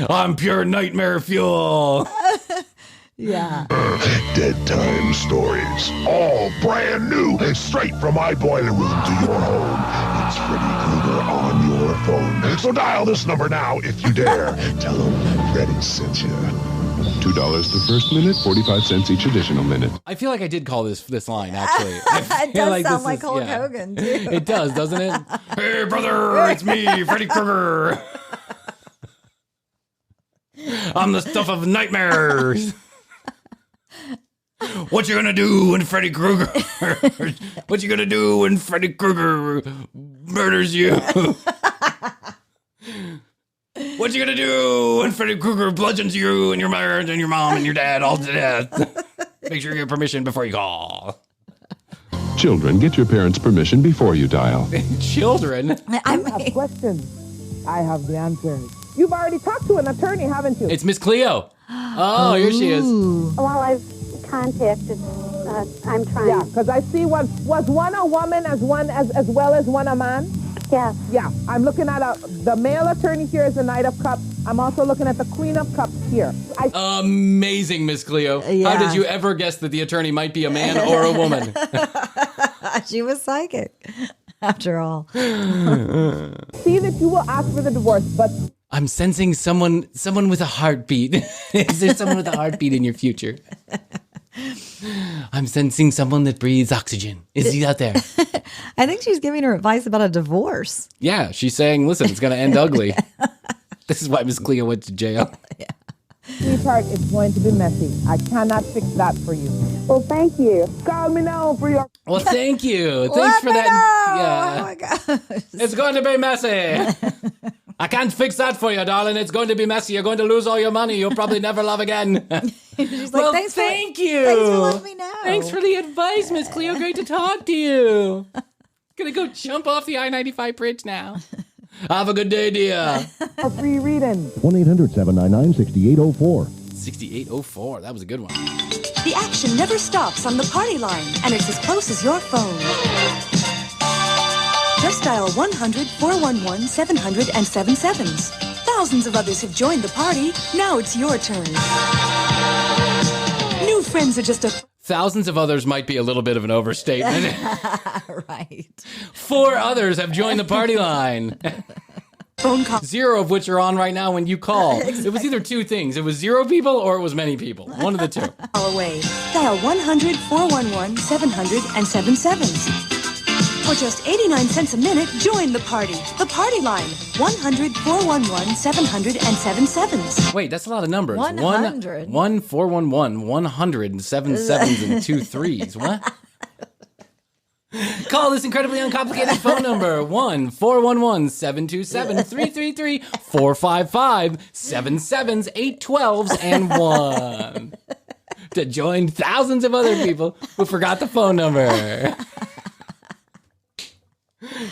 I'm pure nightmare fuel. Yeah. Dead time stories. All brand new. Straight from my boiler room to your home. It's Freddy Krueger on your phone. So dial this number now if you dare. Tell him Freddy sent you. $2 the first minute, 45 cents each additional minute. I feel like I did call this line, actually. It does sound like Hulk Hogan, too. It does, doesn't it? Hey, brother, it's me, Freddy Krueger. I'm the stuff of nightmares. What you gonna do when Freddy Krueger? What you gonna do when Freddy Krueger murders you? What you gonna do when Freddy Krueger bludgeons you and your mother and your mom and your dad all to death? Make sure you get permission before you call. Children, get your parents' permission before you dial. Children? I have questions. I have the answers. You've already talked to an attorney, haven't you? It's Miss Cleo. Oh, here she is. Well, I've contacted. I'm trying. Yeah, because I see was one a woman as well as one a man? Yes. Yeah, I'm looking at the male attorney here is the Knight of Cups. I'm also looking at the Queen of Cups here. Amazing, Miss Cleo. Yeah. How did you ever guess that the attorney might be a man or a woman? She was psychic, after all. See that you will ask for the divorce, but... I'm sensing someone with a heartbeat. Is there someone with a heartbeat in your future? I'm sensing someone that breathes oxygen. Is he out there? I think she's giving her advice about a divorce. Yeah, she's saying, listen, it's going to end ugly. This is why Miss Cleo went to jail. Yeah. Sweetheart, it's going to be messy. I cannot fix that for you. Well, thank you. Call me now for your... Well, thank you. Thanks for that. Know. Yeah. Oh, my gosh. It's going to be messy. I can't fix that for you, darling. It's going to be messy. You're going to lose all your money. You'll probably never love again. She's like, well, thank you. Thanks for letting me know. Thanks for the advice, Miss Cleo. Great to talk to you. Gonna go jump off the I-95 bridge now. Have a good day, dear. A free reading. 1-800-799-6804. 6804. That was a good one. The action never stops on the party line, and it's as close as your phone. Just dial 100-411-700 and 7 sevens. Thousands of others have joined the party. Now it's your turn. New friends are just a... Thousands of others might be a little bit of an overstatement. Right. 4 others have joined the party line. Phone call. 0 of which are on right now when you call. Exactly. It was either 2 things. It was 0 people or it was many people. One of the 2. Away. Dial 100-411-700 and 7 sevens. For just 89 cents a minute, join the party. The party line. 100-411-700 and 7 sevens. Wait, that's a lot of numbers. 100. 1-411-100 and 7 sevens and 2 3s. What? Call this incredibly uncomplicated phone number. 1-411-727-333 455 7 sevens 8 12s and 1 to join thousands of other people who forgot the phone number.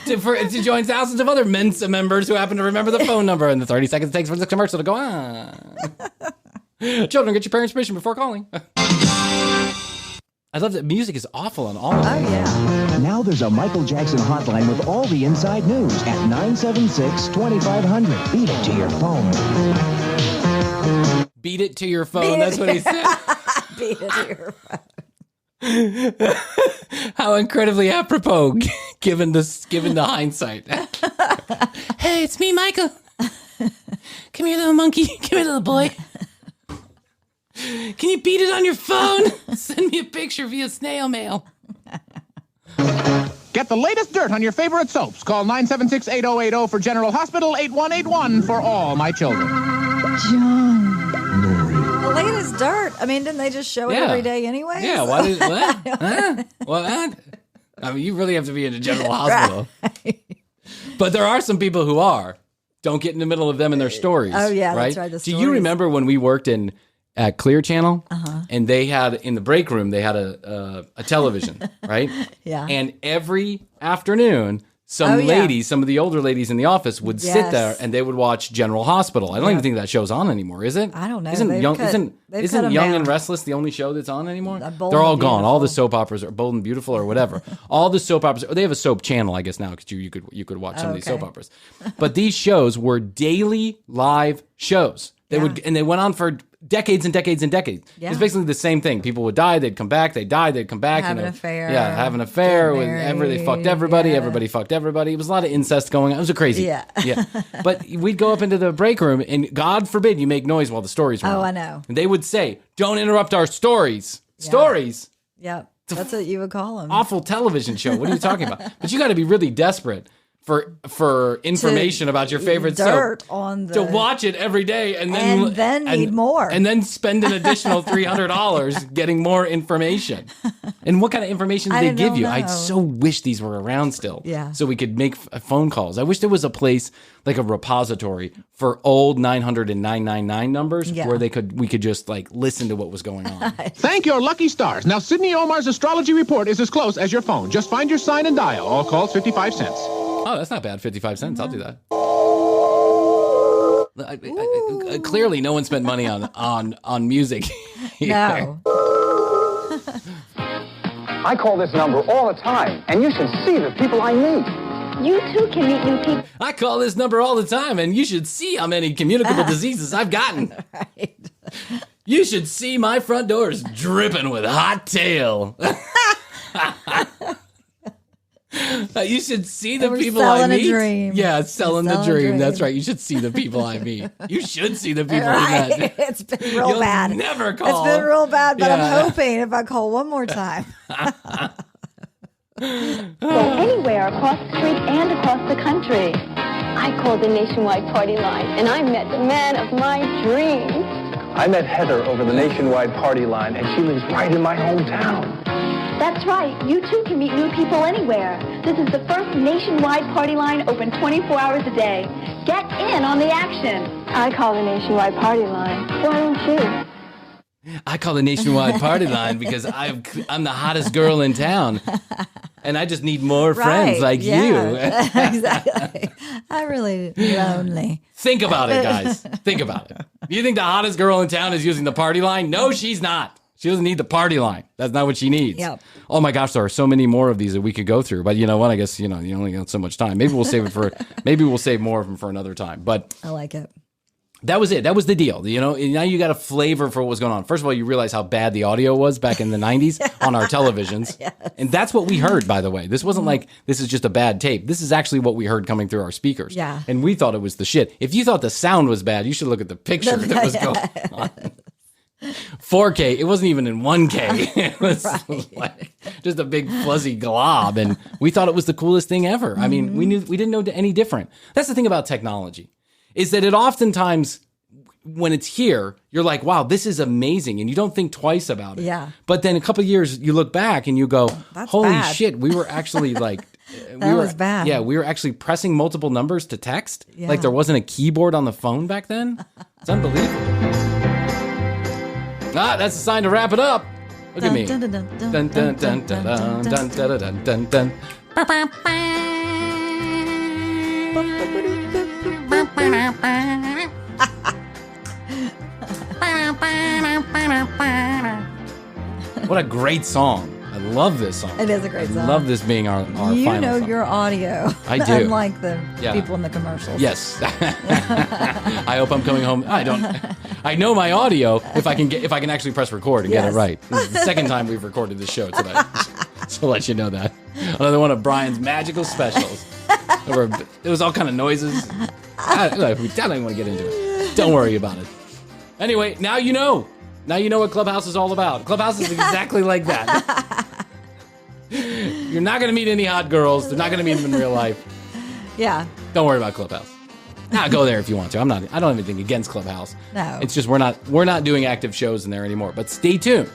To join thousands of other Mensa members who happen to remember the phone number. And the 30 seconds it takes for the commercial to go on. Children, get your parents' permission before calling. I love that music is awful on all of them. Oh, yeah. Now there's a Michael Jackson hotline with all the inside news at 976-2500. Beat it to your phone. Beat it to your phone. That's what he said. Beat it to your phone. How incredibly apropos, given the hindsight. Hey, it's me, Michael. Come here, little monkey. Come here, little boy. Can you beat it on your phone? Send me a picture via snail mail. Get the latest dirt on your favorite soaps. Call 976-8080 for General Hospital, 8181 for all my children. John. The latest dirt. I mean, didn't they just show it every day anyway? Yeah, why did what? Huh? What? I mean, you really have to be in a general hospital. Right. But there are some people who are. Don't get in the middle of them and their stories. Oh, yeah, right? that's right. The Do you remember when we worked at Clear Channel? And they had, in the break room, they had a television, right? Yeah. And every afternoon, some ladies, some of the older ladies in the office would sit there and they would watch General Hospital. I don't even think that show's on anymore, is it? I don't know. Isn't Young and Restless the only show that's on anymore? They're all gone. All the soap operas are Bold and Beautiful or whatever. All the soap operas. They have a soap channel, I guess now, because you could watch some of these soap operas. But these shows were daily live shows. They went on for decades and decades and decades. Yeah. It's basically the same thing. People would die, they'd come back, they'd die, they'd come back. Have an affair. Yeah, have an affair. They fucked everybody. Everybody fucked everybody. It was a lot of incest going on. It was crazy. Yeah. But we'd go up into the break room, and God forbid you make noise while the stories were on. Oh, I know. And they would say, don't interrupt our stories. Yeah. Stories? Yep. That's what you would call them. Awful television show. What are you talking about? But you got to be really desperate for information about your favorite soap to watch it every day and then need more and then spend an additional $300 getting more information. And what kind of information did they give you? I so wish these were around still, so we could make phone calls. I wish there was a place like a repository for old 900 and 999 numbers where we could just like listen to what was going on. Thank your lucky stars. Now Sydney Omar's astrology report is as close as your phone. Just find your sign and dial. All calls 55 cents. Oh, that's not bad. 55 cents. I'll do that. Clearly, no one spent money on music. No. I call this number all the time, and you should see the people I meet. You too can meet new people. I call this number all the time, and you should see how many communicable diseases I've gotten. Right. You should see my front door is dripping with hot tail. You should see the people I meet. Dream. Yeah, selling the dream. That's right. You should see the people I meet. You should see the people I met. It's been real bad. Never call. It's been real bad, but I'm hoping if I call one more time. Go anywhere across the street and across the country. I called the nationwide party line, and I met the man of my dreams. I met Heather over the nationwide party line, and she lives right in my hometown. That's right. You too can meet new people anywhere. This is the first nationwide party line open 24 hours a day. Get in on the action. I call the nationwide party line. Why don't you? I call the nationwide party line because I'm the hottest girl in town. And I just need more friends like you. Exactly. I'm really lonely. Think about it, guys. Think about it. You think the hottest girl in town is using the party line? No, she's not. She doesn't need the party line. That's not what she needs. Yep. Oh my gosh, there are so many more of these that we could go through. But you know what? I guess you only got so much time. Maybe we'll save more of them for another time. But I like it. That was it. That was the deal. Now you got a flavor for what was going on. First of all, you realize how bad the audio was back in the 90s on our televisions. Yes. And that's what we heard, by the way. This wasn't like this is just a bad tape. This is actually what we heard coming through our speakers. Yeah. And we thought it was the shit. If you thought the sound was bad, you should look at the picture that was going on. 4K. It wasn't even in 1K. It was like just a big fuzzy glob, and we thought it was the coolest thing ever. I mean, we didn't know any different. That's the thing about technology, is that it oftentimes, when it's here, you're like, wow, this is amazing, and you don't think twice about it. Yeah. But then a couple of years, you look back and you go, that's holy bad. shit, we were actually like. was bad. Yeah, we were actually pressing multiple numbers to text. Yeah. Like there wasn't a keyboard on the phone back then. It's unbelievable. That's a sign to wrap it up. Look at me. Dun, dun, dun, dun, dun, dun, dun, dun, dun, dun, dun. What a great song. I love this song. It is a great song. I love this being our final song. Your audio. I do. Unlike the people in the commercials. Yes. I hope I'm coming home. I know my audio if I can actually press record and get it right. This is the second time we've recorded this show today. So I'll let you know that. Another one of Brian's magical specials. It was all kind of noises. I don't even want to get into it. Don't worry about it. Anyway, now you know. Now you know what Clubhouse is all about. Clubhouse is exactly like that. You're not going to meet any hot girls. They're not going to meet them in real life. Yeah. Don't worry about Clubhouse. Go there if you want to. I don't have anything against Clubhouse. No. It's just we're not doing active shows in there anymore. But stay tuned,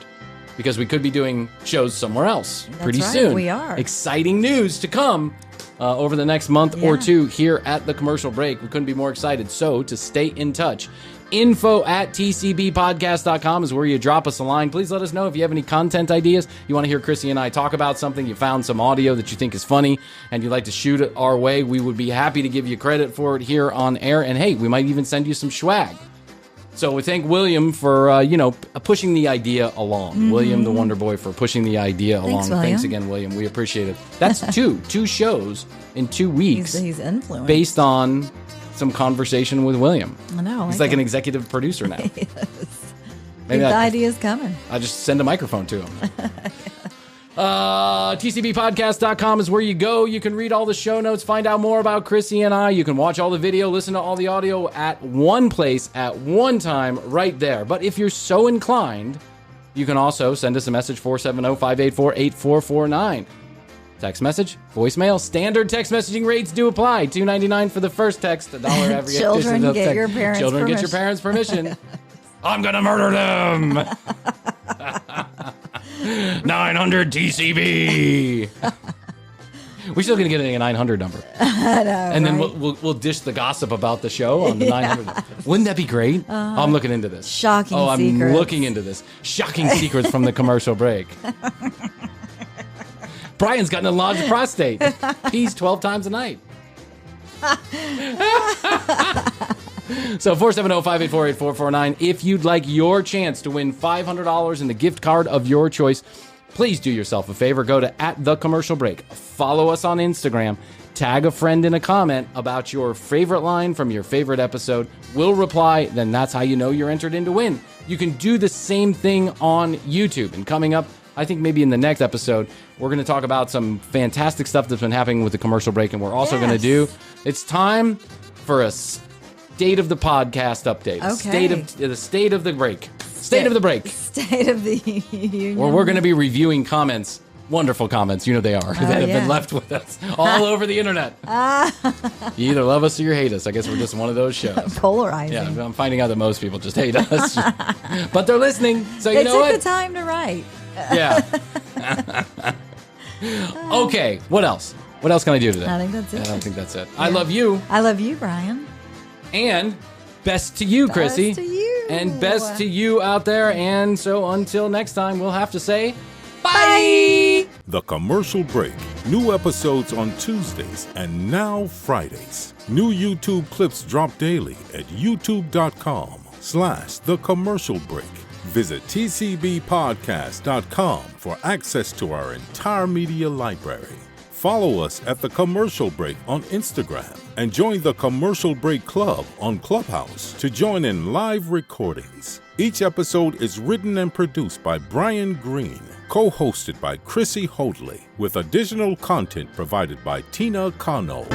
because we could be doing shows somewhere else pretty soon. We are. Exciting news to come over the next month or two here at the commercial break. We couldn't be more excited. So to stay in touch, info@tcbpodcast.com is where you drop us a line. Please let us know if you have any content ideas. You want to hear Krissy and I talk about something. You found some audio that you think is funny and you'd like to shoot it our way. We would be happy to give you credit for it here on air. And hey, we might even send you some swag. So we thank William for, pushing the idea along. Mm-hmm. William, the Wonder Boy, for pushing the idea along. William. Thanks again, William. We appreciate it. That's two shows in 2 weeks. He's influenced. Based on some conversation with William. I know. He's like an executive producer now. Yes. Maybe the idea's coming. I just send a microphone to him. TCBpodcast.com is where you go. You can read all the show notes, find out more about Krissy and I. You can watch all the video, listen to all the audio at one place at one time right there. But if you're so inclined, you can also send us a message, 470-584-8449. Text message, voicemail, standard text messaging rates do apply. $2.99 for the first text, $1 every Children get your parents' Children permission. get your parents' permission. I'm gonna murder them. 900 TCB. We're still gonna get a 900 number. I know, and then we'll dish the gossip about the show on the 900. Wouldn't that be great? I'm looking into this. Shocking secrets. I'm looking into this. Shocking secrets from the commercial break. Brian's got an enlarged prostate. Pees 12 times a night. So 470-584-8449. If you'd like your chance to win $500 in the gift card of your choice, please do yourself a favor. Go to @thecommercialbreak. Follow us on Instagram. Tag a friend in a comment about your favorite line from your favorite episode. We'll reply. Then that's how you know you're entered in to win. You can do the same thing on YouTube. And coming up, I think maybe in the next episode, we're going to talk about some fantastic stuff that's been happening with the commercial break. And we're also going to do, it's time for a State of the Podcast update. Okay. The State of the Break. State of the Break. State of the Union. Where we're going to be reviewing comments, wonderful comments, you know they are, that have been left with us all over the internet. You either love us or you hate us. I guess we're just one of those shows. Polarizing. Yeah, I'm finding out that most people just hate us. But they're listening, so you know what? They took the time to write. Yeah. Okay, what else? What else can I do today? I think that's it. I don't think that's it. Yeah. I love you. I love you, Brian. And best to you, Krissy. Best to you. And best to you out there. And so until next time, we'll have to say bye. The Commercial Break. New episodes on Tuesdays and now Fridays. New YouTube clips drop daily at youtube.com/The Commercial Break. Visit tcbpodcast.com for access to our entire media library. Follow us at The Commercial Break on Instagram and join the Commercial Break Club on Clubhouse to join in live recordings. Each episode is written and produced by Brian Green, co-hosted by Krissy Hoadley, with additional content provided by Tina Cano.